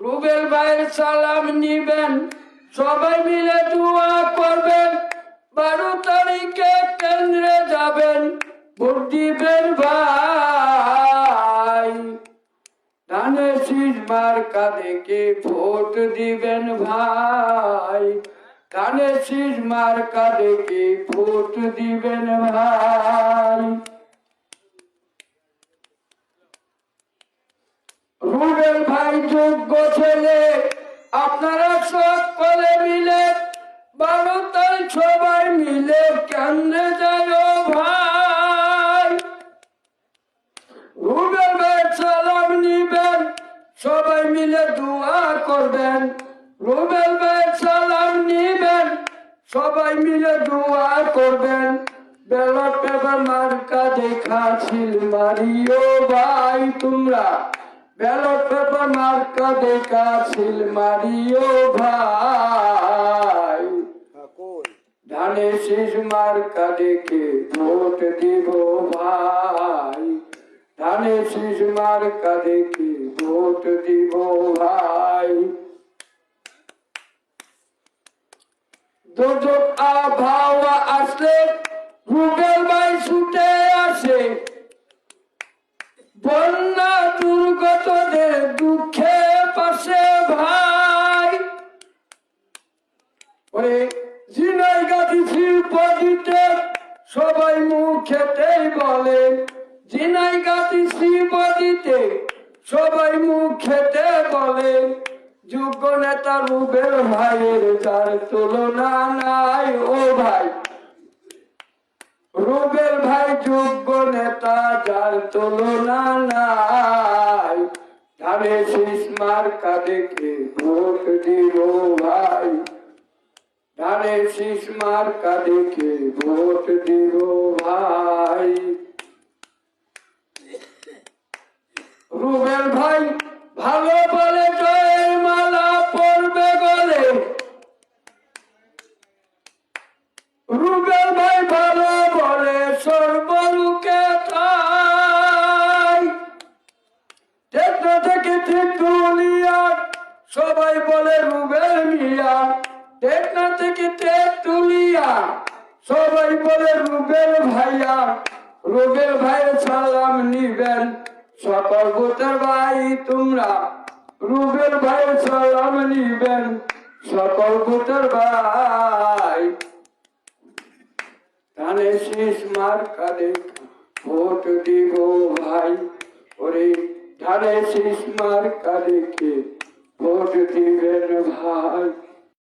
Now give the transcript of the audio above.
রুবেল ভাইয়ের সালাম নিবেন, সবাই মিলে দোয়া করবেন। 12 তারিখে কেন্দ্রে যাবেন, ভোট দিবেন ভাই। ধানের শীষ মার্কা দেখে ভোট দিবেন ভাই। ধানের শীষ মার্কা দেখে ভোট দিবেন ভাই। রুবেল ভাই যোগ্য ছেলে, আপনারা সকলে মিলে 12 তারিখ সবাই মিলে কেন্দ্রে যাও ভাই। রুবেল ভাই সালাম নিবেন, সবাই মিলে দোয়া করবেন। রুবেল ভাই সালাম নিবেন, সবাই মিলে দোয়া করবেন। ব্যালট পেপার মার্কা দেখা ছিল মারিও ভাই তোমরা। ব্যালট পেপার মার্কা দেখা ছিল মারিও ভাই। ধানের শীষ মার্কা দেখে ভোট দিব ভাই। ধানের শীষ মার্কা দেখে ভোট দিব ভাই। দুর্যোগ আবহাওয়া আসলে রুবেল ভাই ছুটে আসে। বন্যা দুর্গতদের দুঃখে পাশে ভাই। ওরে ঝিনাইগাতি শিল্প দিতে সবাই মুখেতেই বলে। ঝিনাইগাতি শিল্প দিতে সবাই মুখেতে বলে। যোগ্য নেতা রুবেল ভাইয়ের যার তুলনা নাই ও ভাই। রুবেল ভাই যোগ্য নেতা যার তুলনা নাই। ধানের শীষ মার্কা দেখে ভোট দিব ভাই। ধানের শীষ মার্কা দেখে ভোট দিব ভাই। রুবেল ভাই ভালো বলে জয়ের মালা পড়বে গলে। রুবেল ভাই ভালো বলে সর্বলোকে তাই। টেকনা থেকে তেঁতুলিয়া সবাই বলে রুবেল মিয়া। টেকনা থেকে তেঁতুলিয়া সবাই বলে রুবেল ভাইয়া। রুবেল ভাইয়ের সালাম নিবেন, সকল ভোটার ভাই তোমরা। রুবেল ভাইয়ের সালাম নিবেন, সকল ভোটার ভাই। ধানের শীষ মার্কা দেখে ভোট দিব ভাই। ওরে ধানের শীষ মার্কা দেখে ভোট দিবেন ভাই।